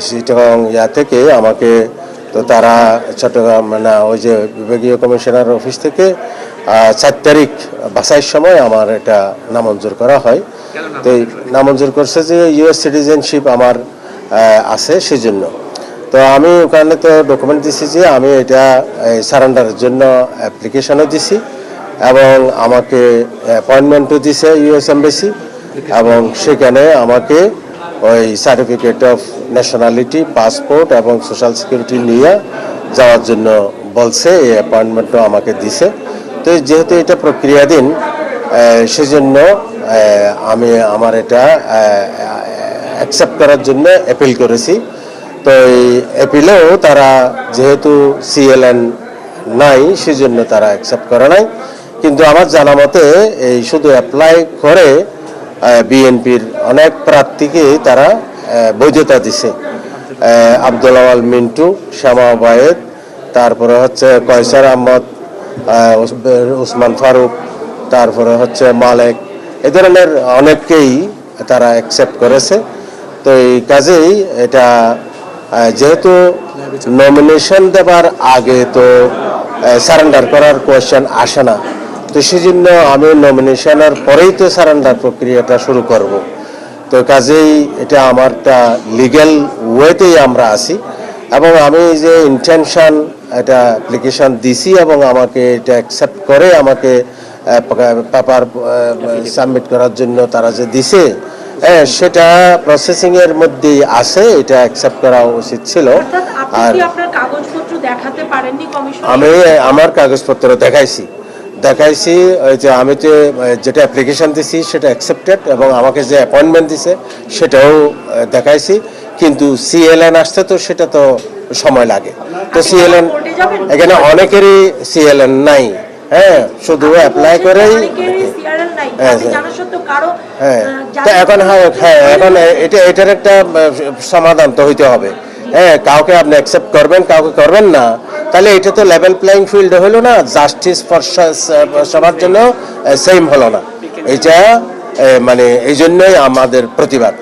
চিটাগং থেকে আমাকে তো তারা চট্টগ্রাম না ওই যে বিভাগীয় কমিশনার অফিস থেকে 4 তারিখ বাছাইয়ের সময় আমার এটা নামঞ্জুর করা হয়। তো এই নামঞ্জুর করছে যে ইউএস সিটিজেনশিপ আমার আছে সেজন্য। তো আমি ওখানে তো ডকুমেন্ট দিছি যে আমি এটা সারেন্ডারের জন্য অ্যাপ্লিকেশনও দিছি এবং আমাকে অ্যাপয়েন্টমেন্টও দিছে ইউএস এমবেসি এবং সেখানে আমাকে ওই সার্টিফিকেট অফ ন্যাশনালিটি, পাসপোর্ট এবং সোশ্যাল সিকিউরিটি নিয়ে যাওয়ার জন্য বলছে। এই অ্যাপয়েন্টমেন্টও আমাকে দিছে। তো যেহেতু এটা প্রক্রিয়াধীন সেজন্য আমি আমার এটা অ্যাকসেপ্ট করার জন্য অ্যাপিল করেছি। তো এই অ্যাপিলেও তারা যেহেতু সিএলএন নাই সেজন্য তারা অ্যাকসেপ্ট করে নাই। কিন্তু আমার জানা মতে এই শুধু অ্যাপ্লাই করে বিএনপির অনেক প্রার্থীকে তারা বৈধতা দিছে। আব্দুল আওয়াল মিন্টু, শ্যামা ওবায়েদ, তারপরে হচ্ছে কয়সার আহমদ, উসমান ফারুক, তারপরে হচ্ছে মালেক, এ ধরনের অনেককেই তারা অ্যাকসেপ্ট করেছে। তো এই কাজেই এটা যেহেতু নমিনেশন দেবার আগে তো সারেন্ডার করার কোয়েশ্চেন আসে না, তো সেজন্য আমি নমিনেশনের পরেই তো সারেন্ডার প্রক্রিয়াটা শুরু করব। তো কাজেই এটা আমারটা লিগ্যাল ওয়েতেই আমরা আছি এবং আমি যে ইন্টেনশন এটা অ্যাপ্লিকেশন দিছি এবং আমাকে এটা অ্যাকসেপ্ট করে আমাকে পেপার সাবমিট করার জন্য তারা যে দিছে সেটা প্রসেসিং এর মধ্যেই আছে। এটা অ্যাকসেপ্ট করা উচিত ছিল। আর আমি আমার কাগজপত্র দেখাইছি ওই যে আমি যে যেটা অ্যাপ্লিকেশন দিছি সেটা অ্যাকসেপ্টেড এবং আমাকে যে অ্যাপয়েন্টমেন্ট দিছে সেটাও দেখাইছি। কিন্তু সিএলএন আসতে তো সেটা তো সময় লাগে। তো সিএলএন এখানে অনেকেরই সিএলএন নাই, শুধু অ্যাপ্লাই করেই তো এখন এখন এটার একটা সমাধান তো হইতে হবে। কাউকে আপনি অ্যাকসেপ্ট করবেন, কাউকে করবেন না, তাহলে এটা তো লেভেল প্লেইং ফিল্ড হলো না, জাস্টিস ফর সবার জন্য সেম হলো না। এটা মানে এই জন্যই আমাদের প্রতিবাদ।